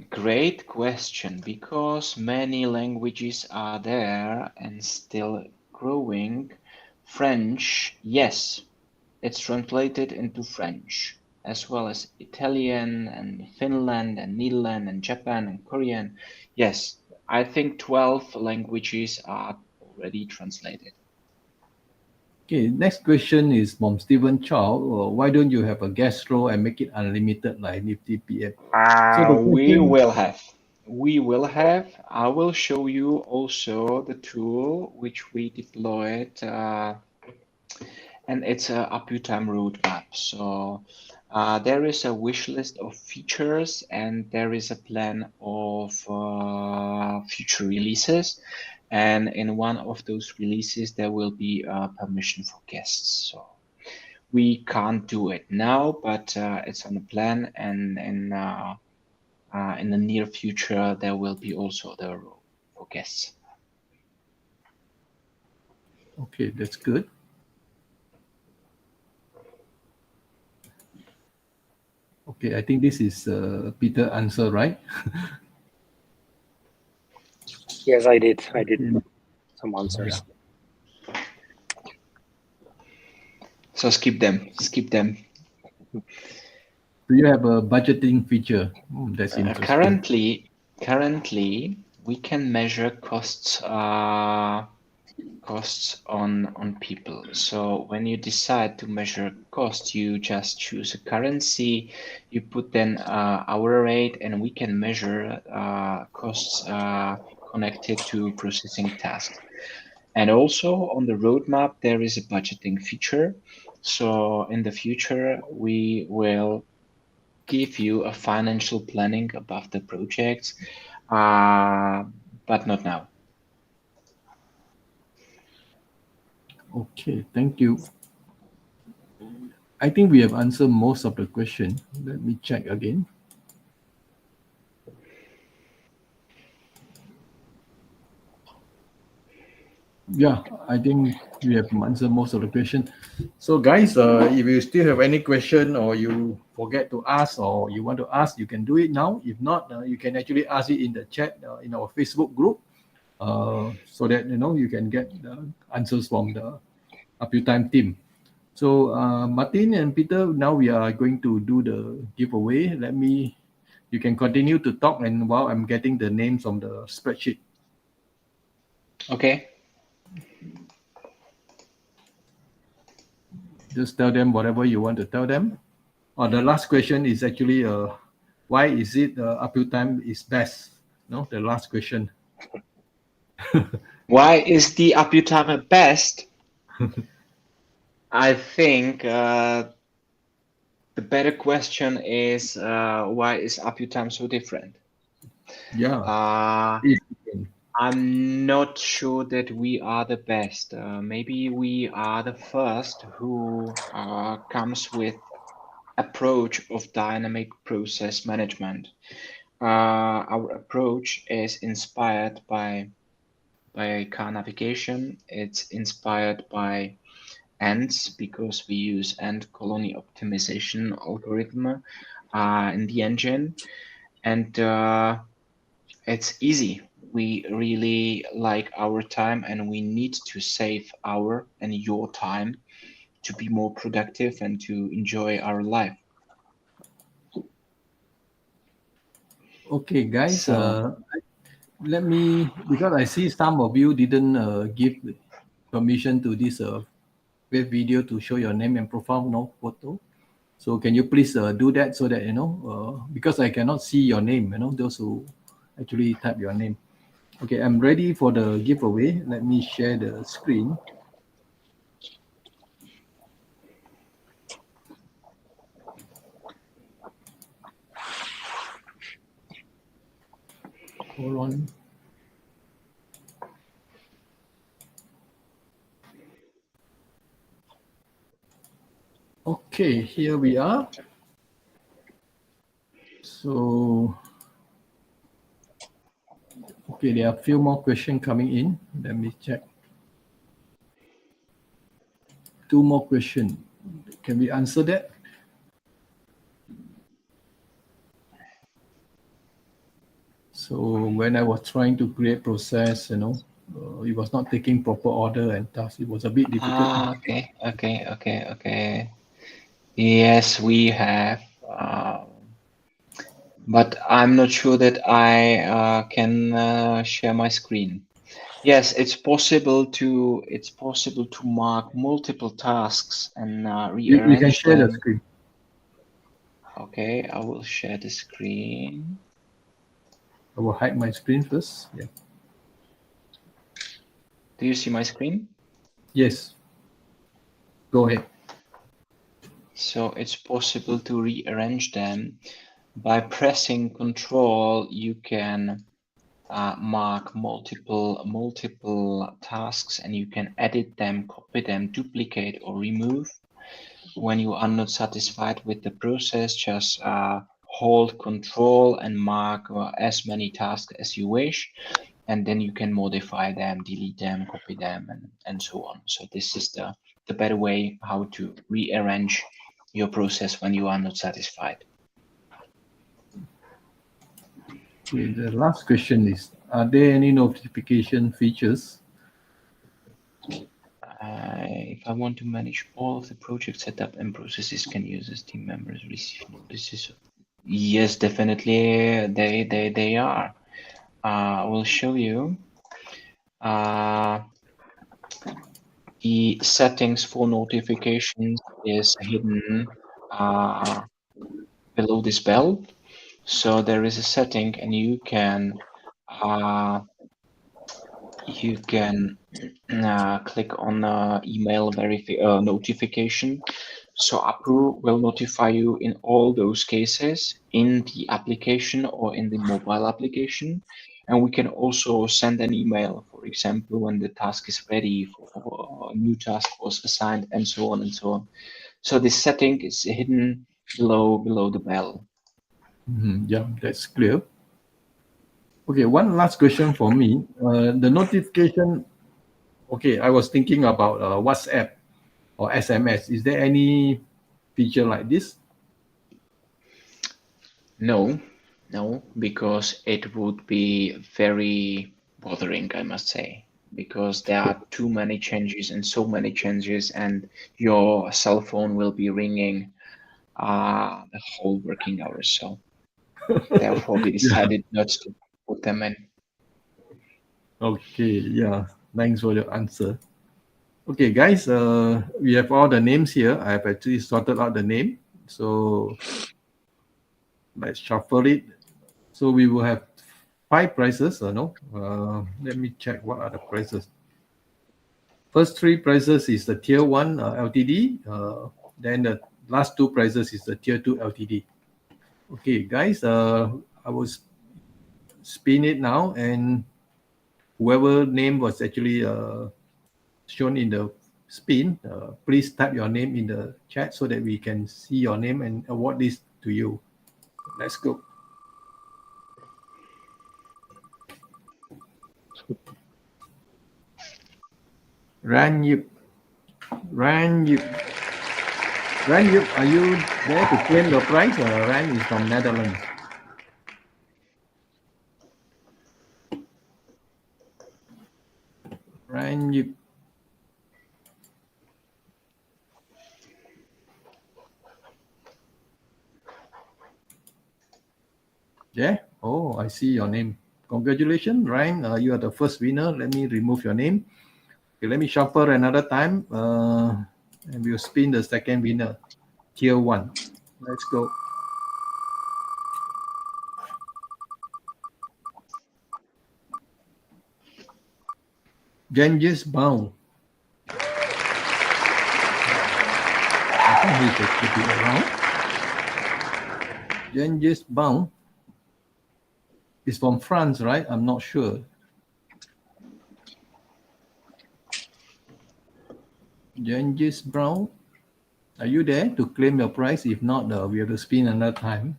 Great question, because many languages are there and still growing. French, yes, it's translated into French, as well as Italian and Finland and Netherlands and Japan and Korean. Yes, I think 12 languages are already translated. Okay, next question is from Stephen Chow. Why don't you have a guest role and make it unlimited like Nifty PM? We will have. I will show you also the tool which we deployed, and it's a APUTime roadmap. So there is a wish list of features, and there is a plan of future releases. And in one of those releases, there will be permission for guests. So we can't do it now, but it's on the plan, and in the near future, there will be also the role for guests. Okay, that's good. Okay, I think this is Peter answer, right? Yes, I did. I did some answers. Yeah. So skip them. Skip them. Do you have a budgeting feature? That's interesting. Currently, we can measure costs on people. So when you decide to measure cost, you just choose a currency, you put then hour rate, and we can measure costs connected to processing tasks. And also on the roadmap, there is a budgeting feature. So in the future, we will give you a financial planning about the projects, but not now. Okay, thank you. I think we have answered most of the question. Let me check again. Yeah, I think we have answered most of the question. So guys, if you still have any question or you forget to ask or you want to ask, you can do it now. If not, you can actually ask it in the chat in our Facebook group, so that you can get the answers from the APUTime team. So Martin and Peter, now we are going to do the giveaway. You can continue to talk, and while I'm getting the names on the spreadsheet. Okay. Just tell them whatever you want to tell them. The last question is actually why is it APUTime is best? No, the last question. Why is the APUTime best? I think the better question is why is APUTime so different? Yeah. I'm not sure that we are the best. Maybe we are the first who comes with approach of dynamic process management. Our approach is inspired by car navigation. It's inspired by ants because we use ant colony optimization algorithm in the engine, and it's easy. We really like our time, and we need to save our and your time to be more productive and to enjoy our life. Okay, guys. Because I see some of you didn't give permission to this web video to show your name and profile, no photo. So can you please do that so that because I cannot see your name, those who actually type your name. Okay, I'm ready for the giveaway. Let me share the screen. Hold on. Okay, here we are. So, okay, there are a few more questions coming in. Let me check. 2 more questions. Can we answer that? So when I was trying to create process, it was not taking proper order and task. It was a bit difficult. Okay. Yes, we have, but I'm not sure that I can share my screen. Yes, it's possible to mark multiple tasks and rearrange You can share them. the screen. Okay, I will share the screen. I will hide my screen first. Yeah. Do you see my screen? Yes. Go ahead. So it's possible to rearrange them. By pressing Control, you can mark multiple tasks, and you can edit them, copy them, duplicate, or remove. When you are not satisfied with the process, just hold Control and mark as many tasks as you wish, and then you can modify them, delete them, copy them, and so on. So this is the better way how to rearrange your process when you are not satisfied. Okay, the last question is, are there any notification features? If I want to manage all of the project setup and processes, can users, team members receive notices? Yes, definitely they are. I will show you. The settings for notifications is hidden below this bell. So there is a setting, and you can click on email notification. So APU will notify you in all those cases in the application or in the mobile application. And we can also send an email, for example, when the task is ready for a new task was assigned, and so on and so on. So this setting is hidden below the bell. Yeah, that's clear. Okay, one last question for me. The notification, okay, I was thinking about WhatsApp or SMS. Is there any feature like this? No, because it would be very bothering, I must say, because there are too many changes and so many changes, and your cell phone will be ringing the whole working hours. So therefore, we decided not to put them in. Okay, yeah. Thanks for your answer. Okay, guys, we have all the names here. I have actually sorted out the name. So let's shuffle it. So we will have 5 prices. Let me check what are the prices. First 3 prices is the tier 1 LTD. Then the last 2 prices is the tier 2 LTD. Okay, guys, I will spin it now, and whoever name was actually shown in the spin, please type your name in the chat so that we can see your name and award this to you. Let's go. Ranyip, are you there to claim the prize? Ran is from Netherlands. Ranyip. Yeah. Oh, I see your name. Congratulations, Ryan. You are the first winner. Let me remove your name. Okay, let me shuffle another time. And we'll spin the second winner, tier 1. Let's go. Genghis Bound. I think he should be around. Genghis Bound. It's from France, right? I'm not sure. Genghis Brown, are you there to claim your prize? If not, we have to spin another time.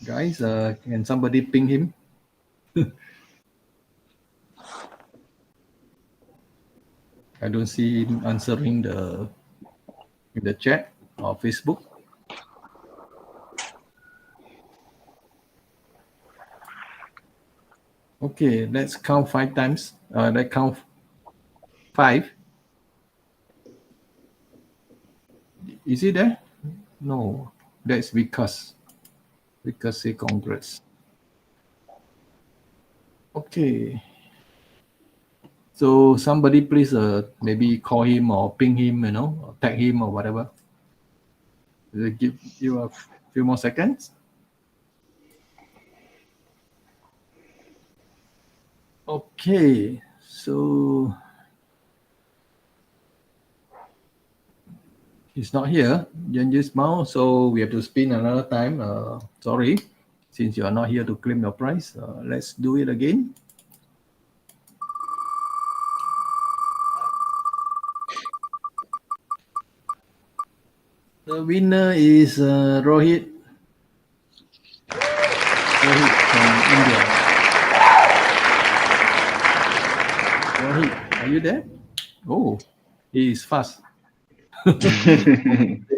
Guys, can somebody ping him? I don't see him answering in the chat or Facebook. Okay, let's count 5 times. Let's count 5. Is he there? No, that's because say congrats. Okay. So somebody please maybe call him or ping him, or tag him or whatever. Give you a few more seconds. Okay, so he's not here, Genghis Mao, so we have to spin another time. Sorry, since you are not here to claim your prize. Let's do it again. The winner is Rohit. Rohit from India. Rohit, are you there? Oh, he is fast.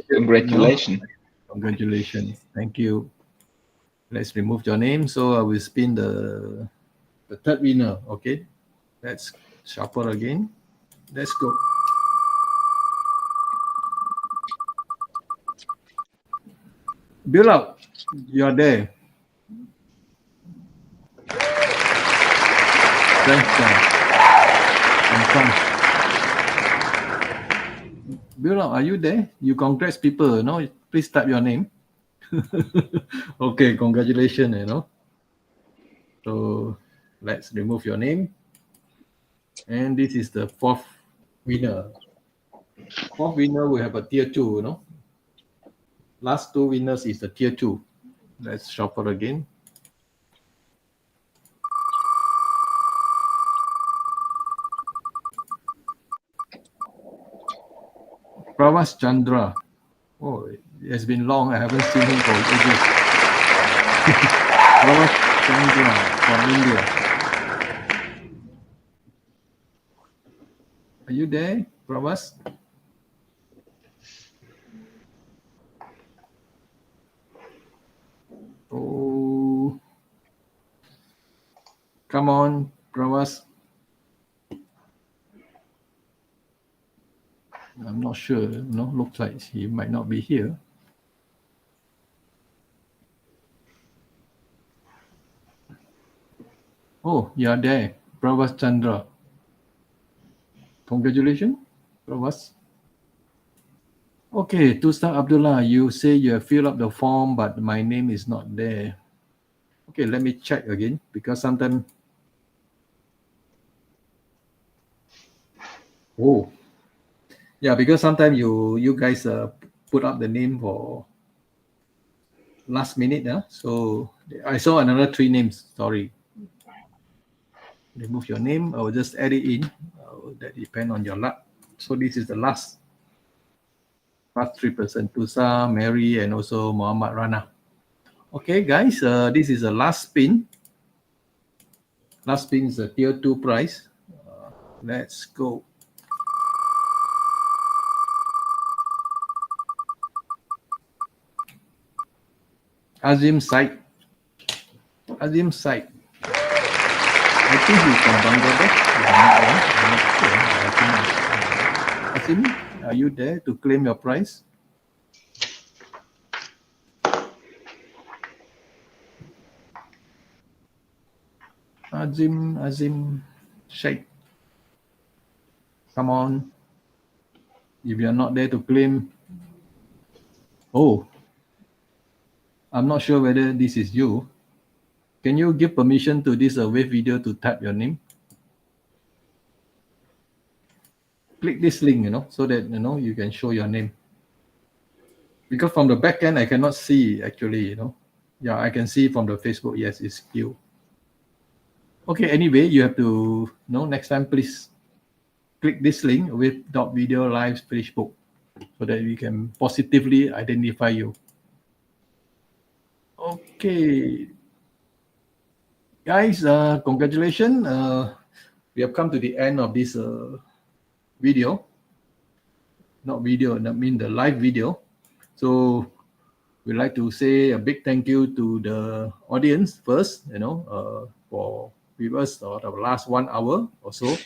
Congratulations. Congratulations. Thank you. Let's remove your name. So I will spin the third winner. Okay. Let's shuffle again. Let's go. Build up. You are there. Build up, are you there? You congrats people, no? Please type your name. Okay, congratulations, So let's remove your name. And this is the 4th winner. 4th winner, we have a tier 2, Last 2 winners is the tier 2. Let's shuffle again. Pravas Chandra. Oh, it has been long. I haven't seen him for ages. Pravas Chandra from India. Are you there, Pravas? Oh, come on, Pravas. I'm not sure, looks like he might not be here. Oh, you are there, Pravas Chandra. Congratulations, Pravas. Okay, Tusta Abdullah, you say you have filled up the form, but my name is not there. Okay, let me check again, because sometimes... Oh, yeah, because sometimes you guys put up the name for last minute. So I saw another 3 names. Sorry. Remove your name. I will just add it in. That depends on your luck. So this is the last 3%. Tusa, Mary, and also Muhammad Rana. Okay, guys. This is the last spin. Last spin is a tier 2 prize. Let's go. Azim Said. Azim Said. I think he's from Bangladesh. Azim, are you there to claim your prize? Azim Sheikh. Come on. If you're not there to claim. Oh, I'm not sure whether this is you. Can you give permission to this wave video to type your name? Click this link, so that, you can show your name. Because from the back end, I cannot see actually, you know. Yeah, I can see from the Facebook. Yes, it's queue. Okay, anyway, you have to, you know, next time, please click this link with .video live Facebook so that we can positively identify you. Okay. Guys, congratulations. We have come to the end of this video. Not video, I mean the live video. So we'd like to say a big thank you to the audience first, you know, for viewers for the last 1 hour or so.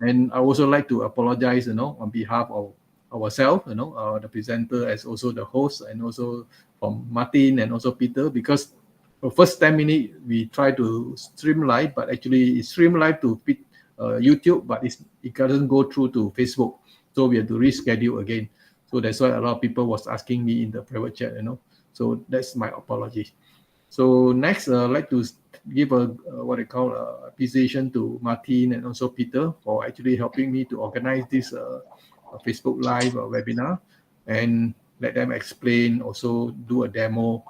And I also like to apologize, you know, on behalf of ourselves, you know, the presenter as also the host, and also from Martin and also Peter, because the first 10 minutes we try to stream live, but actually it's stream live to YouTube, but it doesn't go through to Facebook. So we have to reschedule again. So that's why a lot of people was asking me in the private chat, you know. So that's my apology. So next, I'd like to give a what I call appreciation to Martin and also Peter for actually helping me to organize this Facebook Live webinar, and let them explain, also do a demo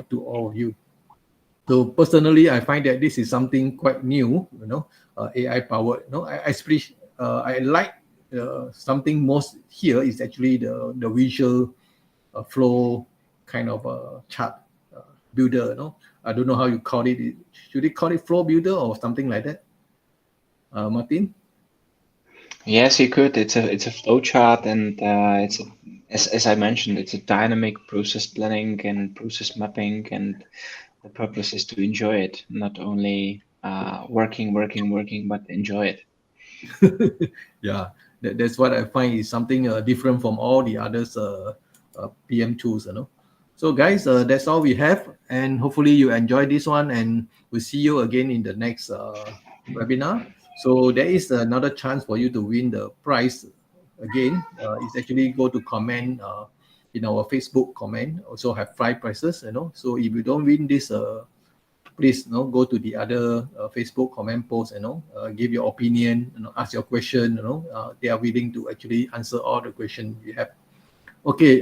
to all of you. So personally, I find that this is something quite new, you know, AI powered. You know, I like something most here is actually the visual flow kind of chart builder. You know, I don't know how you call it. Should we call it flow builder or something like that? Martin? Yes, you could. It's a flow chart, and it's as I mentioned, it's a dynamic process planning and process mapping, and the purpose is to enjoy it, not only working, but enjoy it. Yeah, that's what I find is something different from all the others PM tools, you know. So guys, that's all we have, and hopefully you enjoy this one, and we'll see you again in the next webinar. So there is another chance for you to win the prize again. It's actually go to comment in our Facebook comment. Also have 5 prizes, you know. So if you don't win this, please, you know, go to the other Facebook comment post, you know, give your opinion, you know, ask your question, you know. They are willing to actually answer all the questions you have. Okay,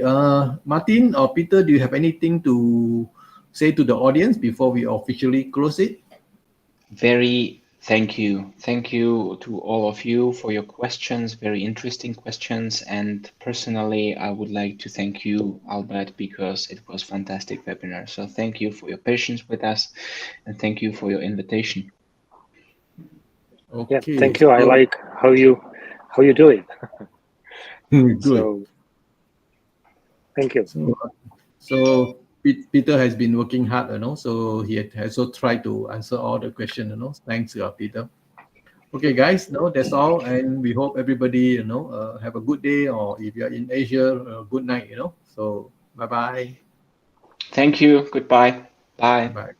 Martin or Peter, do you have anything to say to the audience before we officially close it? Thank you. Thank you to all of you for your questions, very interesting questions. And personally, I would like to thank you, Albert, because it was a fantastic webinar. So thank you for your patience with us, and thank you for your invitation. Okay. Yeah, thank you. I like how you do it. Good. So thank you. So Peter has been working hard, you know, so he has also tried to answer all the questions, you know. Thanks, Peter. Okay, guys, no, that's all, and we hope everybody, you know, have a good day, or if you're in Asia, good night, you know. So bye-bye. Thank you. Goodbye. Bye. Bye.